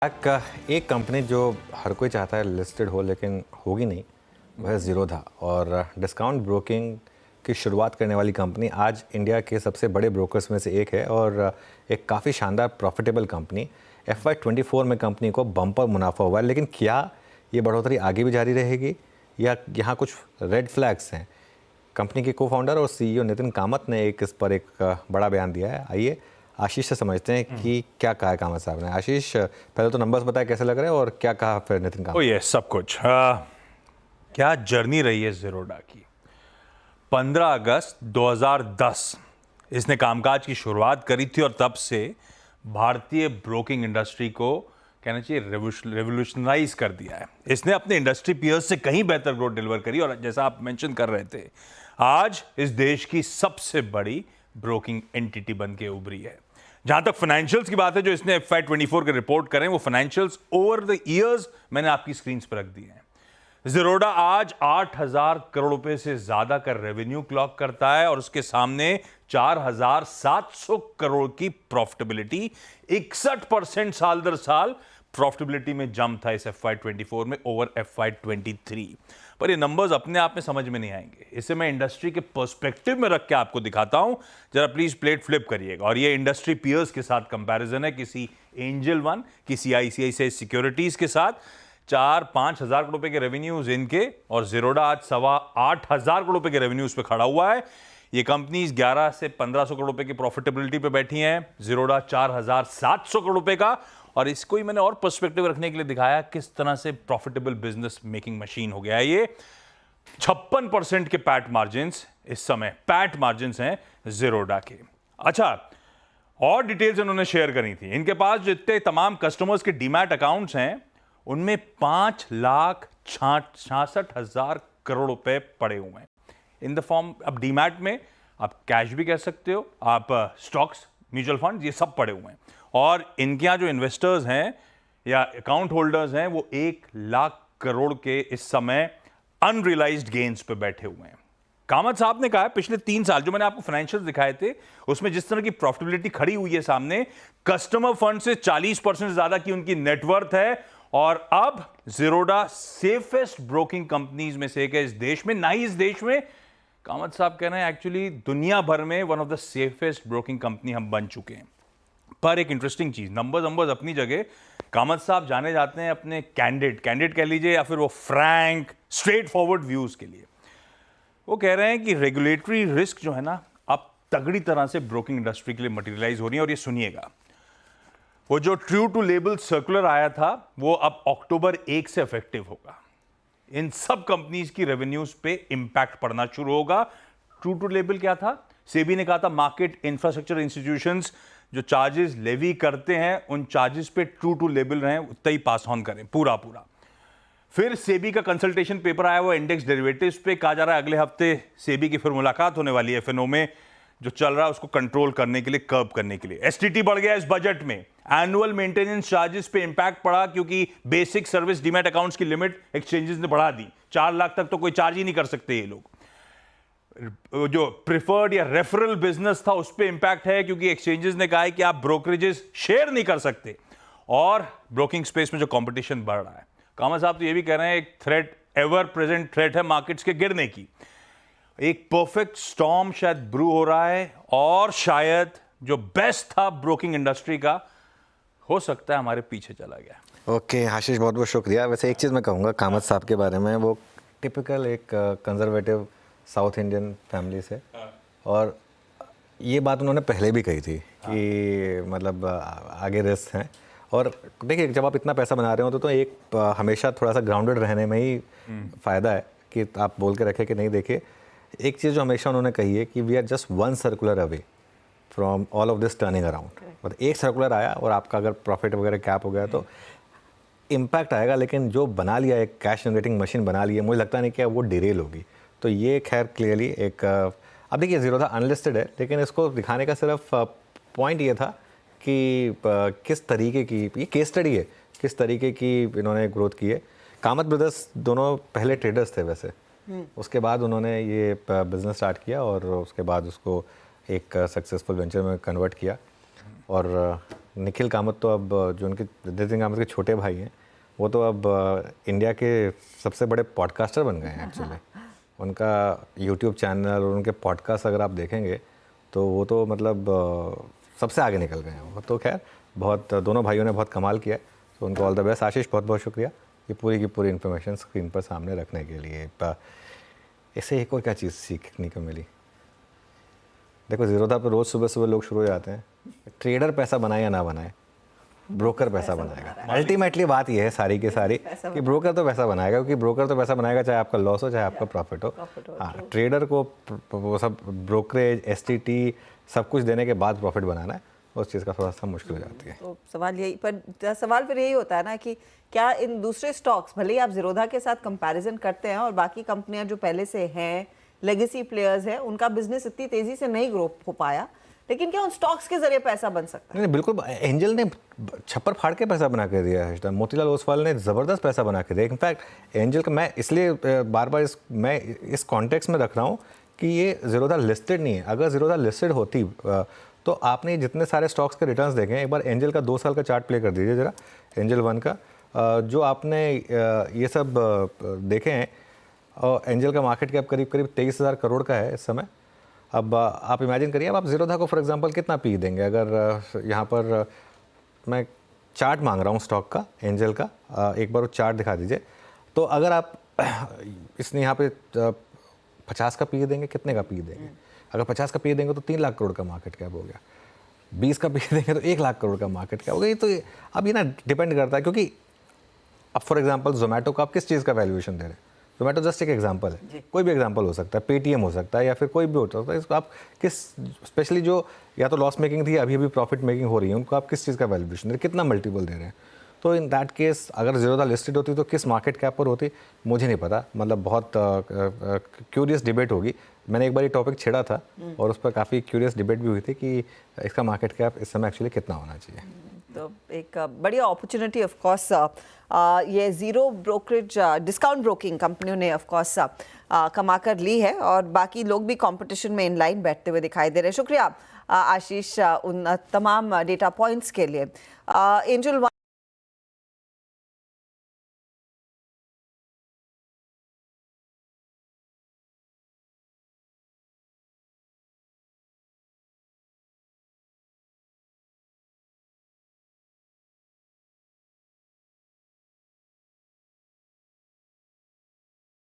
एक कंपनी जो हर कोई चाहता है लिस्टेड हो लेकिन होगी नहीं, वह ज़ीरोधा। और डिस्काउंट ब्रोकिंग की शुरुआत करने वाली कंपनी आज इंडिया के सबसे बड़े ब्रोकर्स में से एक है और एक काफ़ी शानदार प्रॉफिटेबल कंपनी। FY24 में कंपनी को बम्पर मुनाफा हुआ है, लेकिन क्या ये बढ़ोतरी आगे भी जारी रहेगी या यहाँ कुछ रेड फ्लैग्स हैं? कंपनी के को-फाउंडर और CEO नितिन कामत ने इस पर एक बड़ा बयान दिया है। आइए आशीष से समझते हैं कि क्या कहा है कामत साहब ने। आशीष, पहले तो नंबर्स बताए कैसे लग रहे हैं और क्या कहा फिर नितिन कामत? ये सब कुछ क्या जर्नी रही है ज़ीरोधा की। 15 अगस्त 2010 इसने कामकाज की शुरुआत करी थी और तब से भारतीय ब्रोकिंग इंडस्ट्री को कहना चाहिए रेवोल्यूशनराइज कर दिया है। इसने अपने इंडस्ट्री पीयर्स से कहीं बेहतर ग्रोथ डिलीवर करी और जैसा आप मेंशन कर रहे थे, आज इस देश की सबसे बड़ी ब्रोकिंग एंटिटी बन के उभरी है। जहां तक फाइनेंशियल्स की बात है, जो इसने FY24 के रिपोर्ट करें, वो फाइनेंशियल्स ओवर द ईयर्स मैंने आपकी स्क्रीन पर रख दिए हैं। ज़ीरोधा आज 8,000 करोड़ रुपए से ज्यादा का रेवेन्यू क्लॉक करता है और उसके सामने 4,700 करोड़ की प्रॉफिटेबिलिटी। 61% साल दर साल प्रॉफिटेबिलिटी में जंप था इस FY24 में ओवर FY23। पर ये नंबर्स अपने आप में समझ में नहीं आएंगे, इसे मैं इंडस्ट्री के पर्सपेक्टिव में रख के आपको दिखाता हूं। जरा प्लीज प्लेट फ्लिप करिएगा। और ये इंडस्ट्री पीयर्स के साथ कंपैरिजन है, किसी एंजल वन, किसी ICICI सिक्योरिटीज के साथ। 4-5 हजार करोड़ रुपए के रेवेन्यूज इनके और ज़ीरोधा आज 8,500 करोड़ रुपए के रेवेन्यूज पे खड़ा हुआ है। ये कंपनीज 11 से 1,500 करोड़ रुपए की प्रॉफिटेबिलिटी पे बैठी हैं, ज़ीरोधा 4,700 करोड़ रुपए का। और इसको ही मैंने और पर्सपेक्टिव रखने के लिए दिखाया किस तरह से प्रॉफिटेबल बिजनेस मेकिंग मशीन हो गया है ये। 56% के पैट मार्जिन्स इस समय पैट मार्जिन्स हैं ज़ीरोधा के। अच्छा, और डिटेल्स इन्होंने शेयर करी थी। इनके पास जितने तमाम कस्टमर्स के डीमैट अकाउंट्स हैं, उनमें 5,66,000 करोड़ रुपए पड़े हुए हैं इन द फॉर्म। अब डीमैट में आप कैश भी कह सकते हो, आप स्टॉक्स, म्यूचुअल फंड, ये सब पड़े हुए हैं। और इनके यहाँ जो इन्वेस्टर्स हैं या अकाउंट होल्डर्स हैं, वो 1 लाख करोड़ के इस समय अनरियलाइज्ड गेन्स पे बैठे हुए हैं। कामत साहब ने कहा है पिछले 3 साल जो मैंने आपको फाइनेंशियल दिखाए थे, उसमें जिस तरह की प्रॉफिटेबिलिटी खड़ी हुई है सामने, कस्टमर फंड से 40% ज्यादा की उनकी नेटवर्थ है। और अब ज़ीरोधा सेफेस्ट ब्रोकिंग कंपनीज में से एक है इस देश में। ना ही इस देश में, कामत साहब कह रहे हैं एक्चुअली दुनिया भर में one of the safest broking company हम बन चुके हैं। पर एक इंटरेस्टिंग चीज, नंबर्स अपनी जगह, कामत साहब जाने जाते हैं अपने कैंडिड कह लीजिए या फिर वो फ्रैंक स्ट्रेट फॉरवर्ड व्यूज के लिए। वो कह रहे हैं कि रेगुलेटरी रिस्क जो है ना, अब तगड़ी तरह से ब्रोकिंग इंडस्ट्री के लिए मटेरियलाइज हो रही है। और ये सुनिएगा, वो जो ट्रू टू लेबल सर्कुलर आया था, वो अब अक्टूबर 1 से इफेक्टिव होगा। इन सब कंपनीज की रेवेन्यूज पे इंपैक्ट पड़ना शुरू होगा। ट्रू टू लेबल क्या था? सेबी ने कहा था मार्केट इंफ्रास्ट्रक्चर इंस्टीट्यूशंस जो चार्जेस लेवी करते हैं, उन चार्जेस पे ट्रू टू लेबल रहें, उतना ही पास ऑन करें पूरा। फिर सेबी का कंसल्टेशन पेपर आया, वो इंडेक्स डेरिवेटिव्स पे। कहा जा रहा है अगले हफ्ते सेबी की फिर मुलाकात होने वाली है FNO में, जो चल रहा है उसको कंट्रोल करने के लिए, कर्ब करने के लिए। STT बढ़ गया इस बजट में। एनुअल मेंटेनेंस चार्जेस पे इंपैक्ट पड़ा क्योंकि बेसिक सर्विस डीमैट अकाउंट्स की लिमिट एक्सचेंजेस ने बढ़ा दी। 4 लाख तक तो कोई चार्ज ही नहीं कर सकते ये लोग। जो प्रिफर्ड या रेफरल बिजनेस था, उस पे इंपैक्ट है क्योंकि एक्सचेंजेस ने कहा है कि आप ब्रोकरेजेस शेयर नहीं कर सकते। और ब्रोकिंग स्पेस में जो कंपटीशन बढ़ रहा है, कामत साहब तो ये भी कह रहे हैं एक थ्रेट, एवर प्रेजेंट थ्रेट है मार्केट्स के गिरने की। एक परफेक्ट स्टॉर्म शायद ब्रू हो रहा है और शायद जो बेस्ट था ब्रोकिंग इंडस्ट्री का, हो सकता है हमारे पीछे चला गया। ओके आशीष, बहुत बहुत शुक्रिया। वैसे एक चीज़ मैं कहूँगा कामत साहब के बारे में, वो टिपिकल एक कंजर्वेटिव साउथ इंडियन फैमिली से, और ये बात उन्होंने पहले भी कही थी कि मतलब आगे रिस्क हैं। और देखिए, जब आप इतना पैसा बना रहे हो तो एक हमेशा थोड़ा सा ग्राउंडेड रहने में ही फ़ायदा है कि आप बोल के रखें कि नहीं। देखिए, एक चीज़ जो हमेशा उन्होंने कही है कि we are just 1 circular away from all of this turning around. मतलब एक सर्कुलर आया और आपका अगर प्रॉफिट वगैरह कैप हो गया तो इम्पैक्ट आएगा, लेकिन जो बना लिया, एक कैश जनरेटिंग मशीन बना ली है, मुझे लगता नहीं कि वो डिरेल होगी। तो ये खैर क्लियरली एक, अब देखिए ज़ीरोधा अनलिस्टेड है, लेकिन इसको दिखाने का सिर्फ पॉइंट ये था कि किस तरीके की, ये केस स्टडी है, किस तरीके की इन्होंने ग्रोथ की है। कामत ब्रदर्स दोनों पहले ट्रेडर्स थे वैसे, उसके बाद उन्होंने ये बिज़नेस स्टार्ट किया और उसके बाद उसको एक सक्सेसफुल वेंचर में कन्वर्ट किया। और निखिल कामत तो अब जो उनके नितिन कामत के छोटे भाई हैं वो तो अब इंडिया के सबसे बड़े पॉडकास्टर बन गए हैं एक्चुअली। उनका यूट्यूब चैनल और उनके पॉडकास्ट अगर आप देखेंगे तो वो तो मतलब सबसे आगे निकल गए हैं वो तो। खैर बहुत दोनों भाइयों ने बहुत कमाल किया है, तो उनको ऑल द बेस्ट। आशीष बहुत बहुत शुक्रिया ये पूरी की पूरी इन्फॉर्मेशन स्क्रीन पर सामने रखने के लिए। इससे एक और क्या चीज़ सीखने को मिली, देखो ज़ीरोधा पर रोज़ सुबह सुबह लोग शुरू हो जाते हैं, ट्रेडर पैसा बनाए या ना बनाए, ब्रोकर पैसा बनाएगा। अल्टीमेटली बात यह है सारी की सारी कि ब्रोकर तो पैसा बनाएगा, क्योंकि ब्रोकर तो पैसा बनाएगा चाहे आपका लॉस हो चाहे आपका प्रॉफिट हो। हाँ, ट्रेडर को वो सब ब्रोकरेज एसटीटी सब कुछ देने के बाद प्रॉफिट बनाना है, उस चीज़ का थोड़ा सा मुश्किल हो जाती है। तो सवाल फिर यही होता है ना कि क्या इन दूसरे स्टॉक्स, भले ही आप ज़ीरोधा के साथ कंपैरिजन करते हैं और बाकी कंपनियां जो पहले से हैं लेगेसी प्लेयर्स हैं उनका बिजनेस इतनी तेजी से नहीं ग्रो हो पाया, लेकिन क्या उन स्टॉक्स के जरिए पैसा बन सकता है? नहीं बिल्कुल, एंजल ने छप्पर फाड़ के पैसा बना के दिया है। मोतीलाल ओसवाल ने ज़बरदस्त पैसा बना के दिया। इनफैक्ट एंजल का मैं इसलिए बार बार मैं इस कॉन्टेक्स्ट में रख रहा हूँ कि ये ज़ीरोधा लिस्टेड नहीं है। अगर ज़ीरोधा लिस्टेड होती तो आपने जितने सारे स्टॉक्स के रिटर्न्स देखे हैं, एक बार एंजल का 2 साल का चार्ट प्ले कर दीजिए ज़रा, एंजल 1 का जो आपने ये सब देखे हैं। और एंजल का मार्केट कैप करीब करीब 23,000 करोड़ का है इस समय। अब आप इमेजिन करिए, अब आप ज़ीरोधा को फॉर एग्जांपल कितना पी देंगे। अगर यहाँ पर मैं चार्ट मांग रहा हूँ स्टॉक का, एंजल का, एक बार वो चार्ट दिखा दीजिए। तो अगर आप इसने यहाँ पे 50 का पी देंगे, कितने का पी देंगे? अगर 50 का पी देंगे तो 3 लाख करोड़ का मार्केट कैप हो गया। 20 का पी देंगे तो 1 लाख करोड़ का मार्केट कैप हो गया। ये तो अब ये ना डिपेंड करता है, क्योंकि अब फॉर एग्जांपल जोमेटो का आप किस चीज़ का वैल्यूएशन दे रहे हैं? जोमेटो जस्ट एक एग्जांपल है, कोई भी एग्जांपल हो सकता है, पेटीएम हो सकता है या फिर कोई भी हो सकता है। इसको आप किस, स्पेशली जो या तो लॉस मेकिंग थी अभी अभी प्रॉफिट मेकिंग हो रही है, उनको आप किस चीज़ का वैल्यूएशन दे रहे हैं, कितना मल्टीपल दे रहे हैं? तो इन दैट केस अगर ज़ीरोधा लिस्टेड होती तो किस मार्केट कैप पर होती मुझे नहीं पता। मतलब बहुत क्यूरियस डिबेट होगी। मैंने एक बार ये टॉपिक छेड़ा था और उस पर काफ़ी क्यूरियस डिबेट भी हुई थी कि इसका मार्केट कैप इस समय एक्चुअली कितना होना चाहिए। तो एक बढ़िया अपॉर्चुनिटी ऑफ कोर्स ये ज़ीरो ब्रोकरेज डिस्काउंट ब्रोकिंग कंपनियों ने ऑफ कोर्स कमा कर ली है, और बाकी लोग भी कंपटीशन में इन लाइन बैठते हुए दिखाई दे रहे हैं। शुक्रिया आशीष उन तमाम डेटा पॉइंट्स के लिए। एंजल